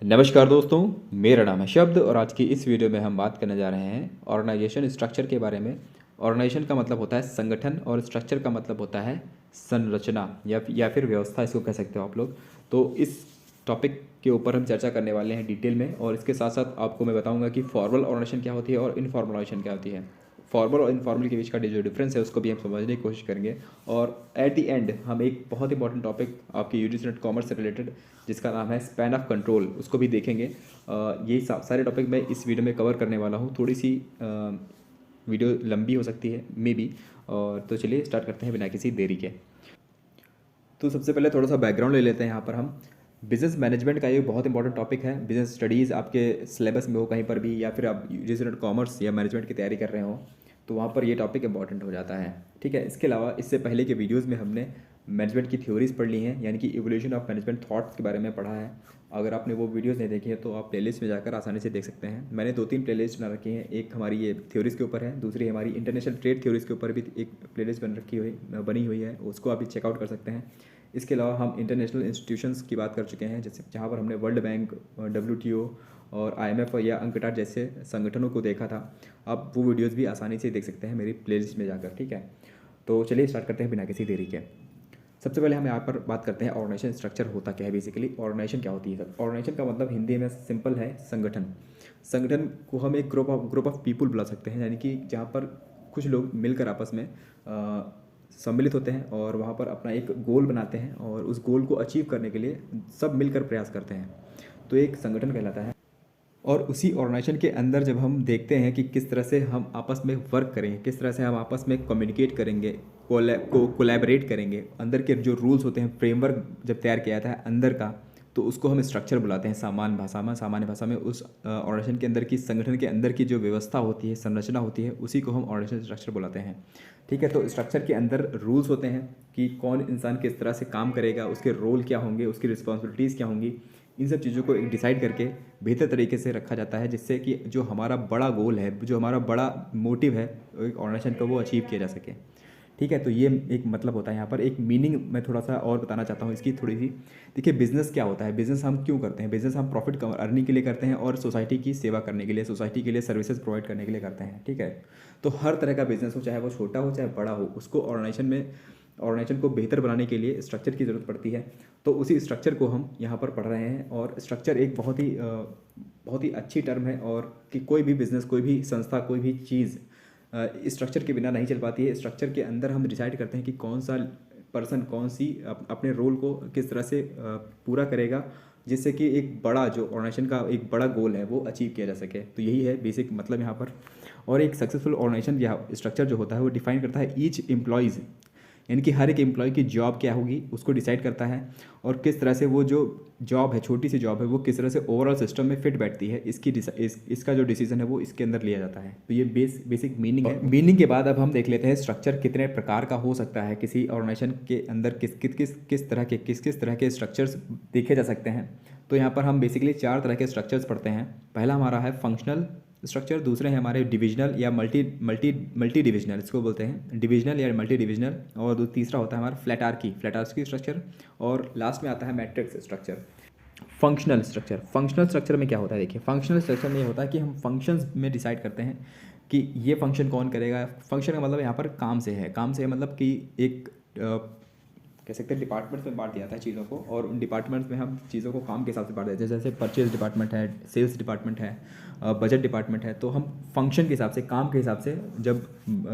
नमस्कार दोस्तों, मेरा नाम है शब्द और आज की इस वीडियो में हम बात करने जा रहे हैं ऑर्गेनाइजेशन स्ट्रक्चर के बारे में। ऑर्गेनाइजेशन का मतलब होता है संगठन और स्ट्रक्चर का मतलब होता है संरचना या फिर व्यवस्था, इसको कह सकते हो आप लोग। तो इस टॉपिक के ऊपर हम चर्चा करने वाले हैं डिटेल में, और इसके साथ साथ आपको मैं बताऊंगा कि फॉर्मल ऑर्गेनाइजेशन क्या होती है और इनफॉर्मल ऑर्गेनाइजेशन क्या होती है। फॉर्मल और इनफॉर्मल के बीच का जो डिफरेंस है उसको भी हम समझने की कोशिश करेंगे। और एट द एंड हम एक बहुत इंपॉर्टेंट टॉपिक आपके यूजीसी नेट कॉमर्स से रिलेटेड, जिसका नाम है स्पैन ऑफ कंट्रोल, उसको भी देखेंगे। ये सारे टॉपिक मैं इस वीडियो में कवर करने वाला हूँ। थोड़ी सी वीडियो लंबी हो सकती है मे बी। और तो चलिए स्टार्ट करते हैं बिना किसी देरी के। तो सबसे पहले थोड़ा सा बैकग्राउंड ले लेते हैं यहाँ पर हम। बिजनेस मैनेजमेंट का ये बहुत इंपॉर्टेंट टॉपिक है। बिजनेस स्टडीज़ आपके सिलेबस में हो कहीं पर भी, या फिर आप यूजीसी नेट कॉमर्स या मैनेजमेंट की तैयारी कर रहे हो, तो वहाँ पर ये टॉपिक इंपॉर्टेंट हो जाता है। ठीक है, इसके अलावा इससे पहले के वीडियोज़ में हमने मैनेजमेंट की थ्योरीज पढ़ ली हैं, यानी कि इवोल्यूशन ऑफ मैनेजमेंट थॉट्स के बारे में पढ़ा है। अगर आपने वो वीडियोज़ नहीं देखी है तो आप प्लेलिस्ट में जाकर आसानी से देख सकते हैं। मैंने 2-3 प्लेलिस्ट बना रखी हैं। एक हमारी ये थ्योरीज़ के ऊपर है, दूसरी हमारी इंटरनेशनल ट्रेड थ्योरीज़ के ऊपर भी एक प्लेलिस्ट बनी हुई है, उसको आप चेकआउट कर सकते हैं। इसके अलावा हम इंटरनेशनल इंस्टीट्यूशंस की बात कर चुके हैं, जैसे जहाँ पर हमने वर्ल्ड बैंक, WTO और IMF या अंकटार जैसे संगठनों को देखा था। आप वो वीडियोज़ भी आसानी से देख सकते हैं मेरी प्लेलिस्ट में जाकर। ठीक है, तो चलिए स्टार्ट करते हैं बिना किसी देरी के। सबसे पहले हम यहाँ पर बात करते हैं ऑर्गेनाइजेशन स्ट्रक्चर होता क्या है। बेसिकली ऑर्गेनाइजेशन क्या होती है सर? ऑर्गेनाइजेशन का मतलब हिंदी में सिंपल है, संगठन। संगठन को हम एक ग्रुप ऑफ पीपुल बुला सकते हैं, यानी कि जहाँ पर कुछ लोग मिलकर आपस में सम्मिलित होते हैं और वहाँ पर अपना एक गोल बनाते हैं, और उस गोल को अचीव करने के लिए सब मिलकर प्रयास करते हैं, तो एक संगठन कहलाता है। और उसी ऑर्गेनाइजेशन के अंदर जब हम देखते हैं कि किस तरह से हम आपस में वर्क करेंगे, किस तरह से हम आपस में कम्युनिकेट करेंगे, कोलैबोरेट करेंगे, अंदर के जो रूल्स होते हैं, फ्रेमवर्क जब तैयार किया जाता है अंदर का, तो उसको हम स्ट्रक्चर बुलाते हैं। सामान्य भाषा में उस ऑर्गेनाइजेशन के अंदर की, संगठन के अंदर की जो व्यवस्था होती है, संरचना होती है, उसी को हम ऑर्गेनाइजेशन स्ट्रक्चर बुलाते हैं। ठीक है, तो स्ट्रक्चर के अंदर रूल्स होते हैं कि कौन इंसान किस तरह से काम करेगा, उसके रोल क्या होंगे, उसकी रिस्पॉन्सिबिलिटीज़ क्या होंगी। इन सब चीज़ों को एक डिसाइड करके बेहतर तरीके से रखा जाता है, जिससे कि जो हमारा बड़ा गोल है, जो हमारा बड़ा मोटिव है एक ऑर्गेनाइजेशन का, वो अचीव किया जा सके। ठीक है, तो ये एक मतलब होता है। यहाँ पर एक मीनिंग मैं थोड़ा सा और बताना चाहता हूँ इसकी थोड़ी सी। देखिए, बिजनेस क्या होता है, बिजनेस हम क्यों करते हैं? बिजनेस हम प्रॉफिट अर्निंग के लिए करते हैं और सोसाइटी की सेवा करने के लिए, सोसाइटी के लिए सर्विसेज प्रोवाइड करने के लिए करते हैं। ठीक है, तो हर तरह का बिजनेस हो, चाहे वो छोटा हो चाहे बड़ा हो, उसको ऑर्गेनाइजेशन को बेहतर बनाने के लिए स्ट्रक्चर की ज़रूरत पड़ती है। तो उसी स्ट्रक्चर को हम यहाँ पर पढ़ रहे हैं। और स्ट्रक्चर एक बहुत ही अच्छी टर्म है, और कि कोई भी बिजनेस, कोई भी संस्था, कोई भी चीज़ स्ट्रक्चर के बिना नहीं चल पाती है। स्ट्रक्चर के अंदर हम डिसाइड करते हैं कि कौन सा पर्सन कौन सी अपने रोल को किस तरह से पूरा करेगा, जिससे कि एक बड़ा जो ऑर्गेनाइजेशन का एक बड़ा गोल है वो अचीव किया जा सके। तो यही है बेसिक मतलब यहाँ पर। और एक सक्सेसफुल ऑर्गेनाइजेशन या स्ट्रक्चर जो होता है वो डिफाइन करता है ईच एम्प्लॉयज़, यानी कि हर एक एम्प्लॉय की जॉब क्या होगी उसको डिसाइड करता है, और किस तरह से वो जो जॉब है, छोटी सी जॉब है, वो किस तरह से ओवरऑल सिस्टम में फिट बैठती है, इसका जो डिसीजन है वो इसके अंदर लिया जाता है। तो ये बेसिक मीनिंग है। मीनिंग के बाद अब हम देख लेते हैं स्ट्रक्चर कितने प्रकार का हो सकता है। किसी ऑर्गेनाइजेशन के अंदर किस तरह के स्ट्रक्चर्स देखे जा सकते हैं। तो यहाँ पर हम बेसिकली 4 तरह के स्ट्रक्चर्स पढ़ते हैं। पहला हमारा है फंक्शनल स्ट्रक्चर, दूसरे हैं हमारे डिविजनल या मल्टी डिविजनल, इसको बोलते हैं डिविजनल या मल्टी डिविजनल, और तीसरा होता है हमारा फ्लैटार्की स्ट्रक्चर, और लास्ट में आता है मैट्रिक्स स्ट्रक्चर। फंक्शनल स्ट्रक्चर में क्या होता है? देखिए, फंक्शनल स्ट्रक्चर में ये होता है कि हम फंक्शंस में डिसाइड करते हैं कि ये फंक्शन कौन करेगा। फंक्शन का मतलब यहाँ पर काम से है मतलब कि एक कह सकते हैं डिपार्टमेंट्स में बांट दिया जाता है चीज़ों को, और उन डिपार्टमेंट्स में हम चीज़ों को काम के हिसाब से बांट देते हैं। जैसे परचेज डिपार्टमेंट है, सेल्स डिपार्टमेंट है, बजट डिपार्टमेंट है। तो हम फंक्शन के हिसाब से, काम के हिसाब से जब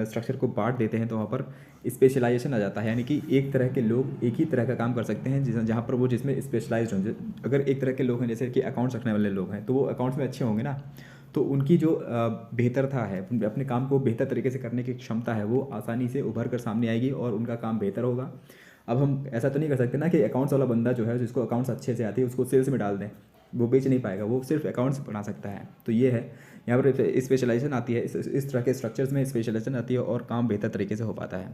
स्ट्रक्चर को बांट देते हैं, तो वहाँ पर स्पेशलाइजेशन आ जाता है, यानी कि एक तरह के लोग एक ही तरह का काम कर सकते हैं जहाँ पर वो जिसमें स्पेशलाइज्ड हों। अगर एक तरह के लोग हैं, जैसे कि अकाउंट्स रखने वाले लोग हैं, तो वो अकाउंट्स में अच्छे होंगे ना, तो उनकी जो बेहतरता है, अपने काम को बेहतर तरीके से करने की क्षमता है, वो आसानी से उभर कर सामने आएगी और उनका काम बेहतर होगा। अब हम ऐसा तो नहीं कर सकते ना कि अकाउंट्स वाला बंदा जो है, जिसको अकाउंट्स अच्छे से आती है, उसको सेल्स में डाल दें, वो बेच नहीं पाएगा, वो सिर्फ अकाउंट्स बना सकता है। तो ये है, यहाँ पर स्पेशलाइजेशन आती है, इस तरह के स्ट्रक्चर्स में स्पेशलाइजेशन आती है और काम बेहतर तरीके से हो पाता है।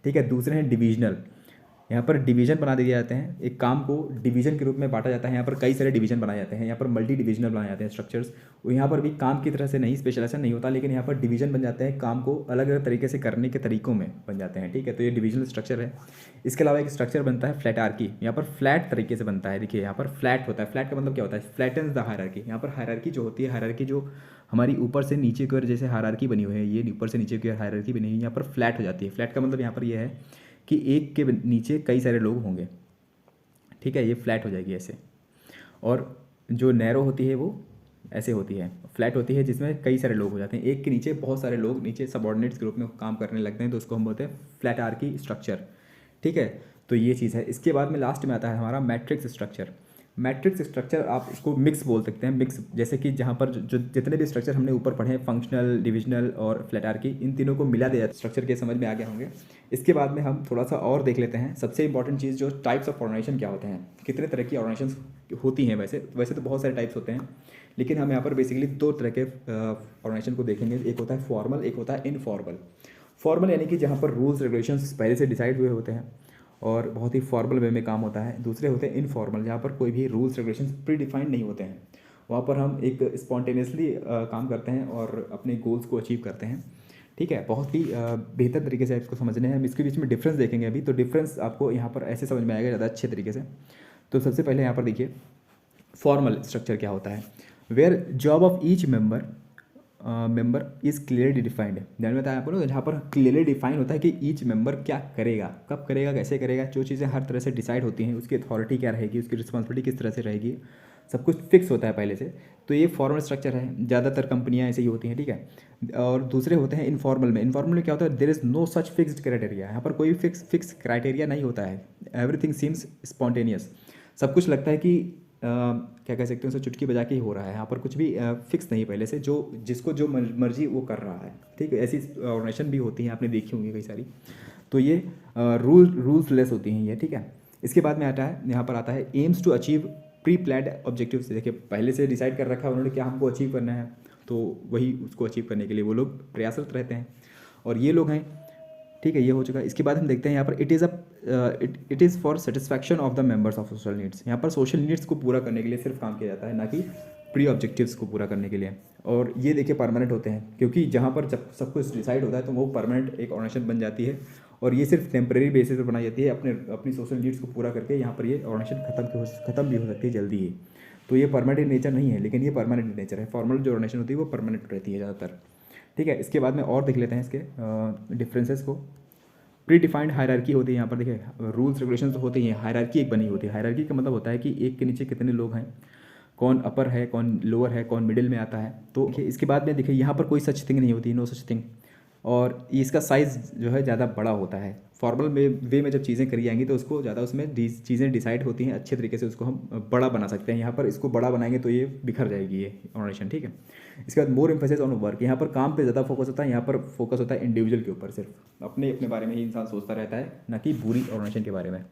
ठीक है, दूसरे हैं डिविजनल, यहाँ पर डिवीजन बना दिए जाते हैं, एक काम को डिवीजन के रूप में बांटा जाता है। यहाँ पर कई सारे डिवीजन बनाए जाते हैं, यहाँ पर मल्टी डिविजनल बनाए जाते हैं स्ट्रक्चर्स। यहाँ पर भी काम की तरह से नहीं स्पेशलाइजेशन नहीं होता, लेकिन यहाँ पर डिवीजन बन जाते हैं, काम को अलग अलग तरीके से करने के तरीकों में बन जाते हैं, ठीक है। तो ये डिविजनल स्ट्रक्चर है। इसके अलावा एक स्ट्रक्चर बनता है फ्लैटार्की, यहाँ पर फ्लैट तरीके से बनता है। देखिए यहाँ पर फ्लैट होता है, फ्लैट का मतलब क्या होता है, फ्लैटन्स द हायरार्की। यहाँ पर हायरार्की जो होती है, हायरार्की जो हमारी ऊपर से नीचे की ओर जैसे हायरार्की बनी हुई है, ये ऊपर से नीचे की ओर हायरार्की बनी हुई है, यहाँ पर फ्लैट हो जाती है। फ्लैट का मतलब यहाँ पर ये है कि एक के नीचे कई सारे लोग होंगे, ठीक है, ये फ्लैट हो जाएगी ऐसे। और जो नैरो होती है वो ऐसे होती है, फ्लैट होती है, जिसमें कई सारे लोग हो जाते हैं, एक के नीचे बहुत सारे लोग नीचे सबऑर्डिनेट्स के रूप में काम करने लगते हैं, तो उसको हम बोलते हैं फ्लैटार्की स्ट्रक्चर, ठीक है। तो ये चीज़ है। इसके बाद में लास्ट में आता है हमारा मैट्रिक्स स्ट्रक्चर। मैट्रिक्स स्ट्रक्चर आप इसको मिक्स बोल सकते हैं, मिक्स, जैसे कि जहाँ पर जो जितने भी स्ट्रक्चर हमने ऊपर पढ़े हैं, फंक्शनल, डिविजनल और फ्लैटार्की, इन तीनों को मिला दिया जाता है, स्ट्रक्चर के समझ में आ गए होंगे। इसके बाद में हम थोड़ा सा और देख लेते हैं। सबसे इंपॉर्टेंट चीज़ जो टाइप्स ऑफ ऑर्गेनाइजेशन क्या होते हैं, कितने तरह की ऑर्गेनाइजेशन होती हैं। वैसे तो बहुत सारे टाइप्स होते हैं, लेकिन हम यहाँ पर बेसिकली दो तरह के ऑर्गेनाइजेशन को देखेंगे। एक होता है फॉर्मल, एक होता है इनफॉर्मल। फॉर्मल यानी कि जहाँ पर रूल्स रेगुलेशंस पहले से डिसाइड हुए होते हैं और बहुत ही फॉर्मल वे में काम होता है। दूसरे होते हैं इनफॉर्मल, जहाँ पर कोई भी रूल्स रेगुलेशंस प्री डिफाइंड नहीं होते हैं, वहाँ पर हम एक स्पॉन्टेनियसली काम करते हैं और अपने गोल्स को अचीव करते हैं, ठीक है। बहुत ही बेहतर तरीके से इसको समझने हैं। हम इसके बीच में डिफरेंस देखेंगे अभी, तो डिफरेंस आपको यहाँ पर ऐसे समझ में आएगा ज़्यादा अच्छे तरीके से। तो सबसे पहले यहाँ पर देखिए फॉर्मल स्ट्रक्चर क्या होता है, where job of each member is clearly defined. ध्यान में बताया आपको ना, जहाँ पर क्लियरली डिफाइन होता है कि ईच मेंबर क्या करेगा, कब करेगा, कैसे करेगा, जो चीज़ें हर तरह से डिसाइड होती हैं, उसकी अथॉरिटी क्या रहेगी, उसकी रिस्पॉन्सिबिलिटी किस तरह से रहेगी, सब कुछ फिक्स होता है पहले से। तो ये फॉर्मल स्ट्रक्चर है, ज़्यादातर कंपनियां ऐसे ही होती हैं, ठीक है। और दूसरे होते हैं इनफॉर्मल में। इनफॉर्मल में क्या होता है, there is no such fixed criteria. यहाँ पर कोई फिक्स क्राइटेरिया नहीं होता है, एवरीथिंग सीम्स स्पॉन्टेनियस। सब कुछ लगता है कि क्या कह सकते हैं, उसे चुटकी बजा के ही हो रहा है। यहाँ पर कुछ भी फिक्स नहीं पहले से, जो जिसको जो मर्जी वो कर रहा है, ठीक है। ऐसी ऑर्गेनाइजेशन भी होती हैं, आपने देखी होंगी कई सारी। तो ये रूल्स लेस होती हैं ये, ठीक है। इसके बाद में आता है, यहाँ पर आता है aims to achieve preplanned objectives. देखिए पहले से डिसाइड कर रखा है उन्होंने क्या हमको अचीव करना है, तो वही उसको अचीव करने के लिए वो लोग प्रयासरत रहते हैं, और ये लोग हैं, ठीक है। ये हो चुका है। इसके बाद हम देखते हैं यहाँ पर it is for satisfaction of the members of social needs. यहाँ पर सोशल नीड्स को पूरा करने के लिए सिर्फ काम किया जाता है, ना कि प्री ऑब्जेक्टिव्स को पूरा करने के लिए। और ये देखिए परमानेंट होते हैं, क्योंकि जहाँ पर जब सब कुछ डिसाइड होता है तो वो परमानेंट एक ऑर्गेनाइजेशन बन जाती है, और ये सिर्फ टेम्परेरी बेसिस पर बनाई जाती है। अपनी सोशल नीड्स को पूरा करके यहाँ पर ये ऑर्गेनाइजेशन खत्म भी हो सकती है जल्दी ही। तो ये परमानेंट नेचर नहीं है, लेकिन ये परमानेंट नेचर है। फॉर्मल जो ऑर्गेनाइजेशन होती है वो परमानेंट रहती है ज़्यादातर, ठीक है। इसके बाद में और देख लेते हैं इसके डिफरेंसेस को। प्री डिफाइंड हायरार्की होती है। यहाँ पर देखिए रूल्स रेगुलेशंस तो होते ही हैं, हायरार्की एक बनी होती है। हायरार्की का मतलब होता है कि एक के नीचे कितने लोग हैं, कौन अपर है, कौन लोअर है, कौन मिडिल में आता है। तो देखिए इसके बाद में देखिए यहाँ पर कोई सच थिंग नहीं होती, नो सच थिंग। और इसका साइज़ जो है ज़्यादा बड़ा होता है। फॉर्मल वे में जब चीज़ें करी जाएंगी तो उसको ज़्यादा उसमें चीज़ें डिसाइड होती हैं अच्छे तरीके से, उसको हम बड़ा बना सकते हैं। यहाँ पर इसको बड़ा बनाएंगे तो ये बिखर जाएगी ये ऑर्गेनाइजेशन, ठीक है। इसके बाद मोर एम्फेसिस ऑन वर्क। यहाँ पर काम पे ज़्यादा फोकस होता है, यहाँ पर फोकस होता है इंडिविजुअल के ऊपर, सिर्फ अपने अपने बारे में ही इंसान सोचता रहता है, ना कि पूरी ऑर्गेनाइजेशन के बारे में।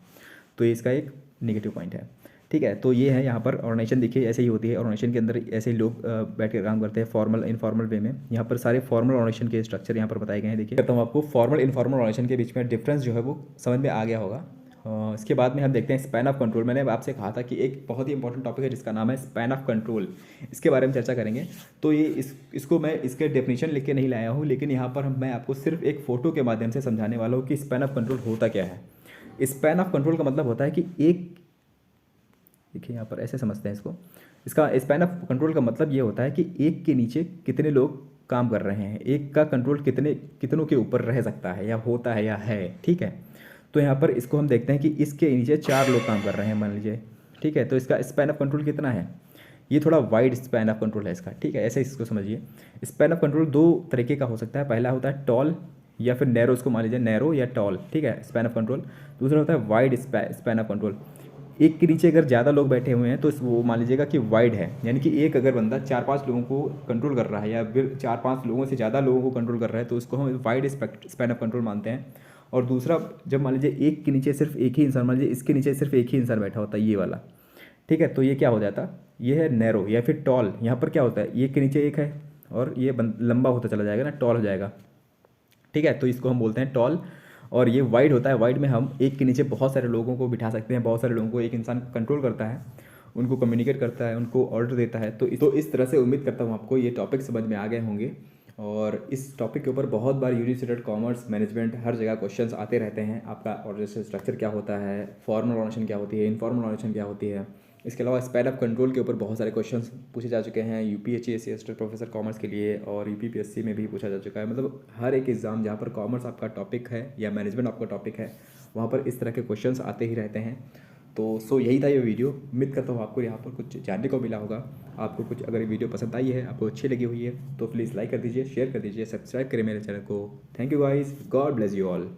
तो ये इसका एक नेगेटिव पॉइंट है, ठीक है। तो ये है यहाँ पर ऑर्गेनाइजेशन, देखिए ऐसे ही होती है। ऑर्गेनाइजेशन के अंदर ऐसे ही लोग बैठ कर काम करते हैं, फॉर्मल इनफॉर्मल वे में। यहाँ पर सारे फॉर्मल ऑर्गेनाइजेशन के स्ट्रक्चर यहाँ पर बताए गए हैं। देखिए करता हूँ आपको फॉर्मल इनफॉर्मल ऑर्गेनाइजेशन के बीच में डिफरेंस जो है वो समझ में आ गया होगा। इसके बाद में हम देखते हैं स्पैन ऑफ कंट्रोल। मैंने आपसे कहा था कि एक बहुत ही इंपॉर्टेंट टॉपिक है जिसका नाम है स्पैन ऑफ कंट्रोल, इसके बारे में चर्चा करेंगे। तो ये इसको मैं इसके डेफिनेशन लिख के नहीं लाया हूँ, लेकिन यहाँ पर मैं आपको सिर्फ एक फ़ोटो के माध्यम से समझाने वाला हूँ कि स्पैन ऑफ कंट्रोल होता क्या है। स्पैन ऑफ कंट्रोल का मतलब होता है कि एक, देखिए यहाँ पर ऐसे समझते हैं इसको। इसका स्पैन ऑफ कंट्रोल का मतलब ये होता है कि एक के नीचे कितने लोग काम कर रहे हैं, एक का कंट्रोल कितनों के ऊपर रह सकता है या होता है या है, ठीक है। तो यहाँ पर इसको हम देखते हैं कि इसके नीचे 4 लोग काम कर रहे हैं मान लीजिए, ठीक है। तो इसका स्पैन ऑफ कंट्रोल कितना है, ये थोड़ा वाइड स्पैन ऑफ कंट्रोल है इसका, ठीक है। ऐसे इसको समझिए। स्पैन ऑफ कंट्रोल 2 तरीके का हो सकता है। पहला होता है टॉल या फिर नैरो, इसको मान लीजिए नैरो या टॉल, ठीक है, स्पैन ऑफ कंट्रोल। दूसरा होता है वाइड स्पैन ऑफ कंट्रोल। एक के नीचे अगर ज़्यादा लोग बैठे हुए हैं तो वो मान लीजिएगा कि वाइड है, यानी कि एक अगर बंदा 4-5 लोगों को कंट्रोल कर रहा है या फिर 4-5 लोगों से ज़्यादा लोगों को कंट्रोल कर रहा है, तो उसको हम वाइड स्पैन ऑफ कंट्रोल मानते हैं। और दूसरा, जब मान लीजिए एक के नीचे सिर्फ एक ही इंसान, मान लीजिए इसके नीचे सिर्फ एक ही इंसान बैठा होता है, ये वाला, ठीक है, तो ये क्या हो जाता, ये है नैरो या फिर टॉल। यहाँ पर क्या होता है, एक के नीचे एक है और ये लंबा होता चला जाएगा ना, टॉल हो जाएगा, ठीक है। तो इसको हम बोलते हैं टॉल। और ये वाइड होता है, वाइड में हम एक के नीचे बहुत सारे लोगों को बिठा सकते हैं, बहुत सारे लोगों को एक इंसान कंट्रोल करता है, उनको कम्युनिकेट करता है, उनको ऑर्डर देता है। तो इस तरह से उम्मीद करता हूँ आपको ये टॉपिक समझ में आ गए होंगे। और इस टॉपिक के ऊपर बहुत बार यूनिवर्सिटी कॉमर्स मैनेजमेंट हर जगह क्वेश्चंस आते रहते हैं। आपका ऑर्गेनाइजेशन स्ट्रक्चर क्या होता है, फॉर्मल ऑर्गेनाइजेशन क्या होती है, इनफॉर्मल ऑर्गेनाइजेशन क्या होती है। इसके अलावा स्पैन ऑफ कंट्रोल के ऊपर बहुत सारे क्वेश्चंस पूछे जा चुके हैं यूपीएससी असिस्टेंट प्रोफेसर कॉमर्स के लिए, और यूपीपीएससी में भी पूछा जा चुका है। मतलब हर एक एग्ज़ाम जहाँ पर कॉमर्स आपका टॉपिक है या मैनेजमेंट आपका टॉपिक है, वहाँ पर इस तरह के क्वेश्चंस आते ही रहते हैं। तो यही था ये वीडियो। उम्मीद करता हूँ आपको यहाँ पर कुछ जानने को मिला होगा। आपको कुछ अगर ये वीडियो पसंद आई है, आपको अच्छी लगी हुई है, तो प्लीज़ लाइक कर दीजिए, शेयर कर दीजिए, सब्सक्राइब करें मेरे चैनल को। Thank you guys, God bless you all.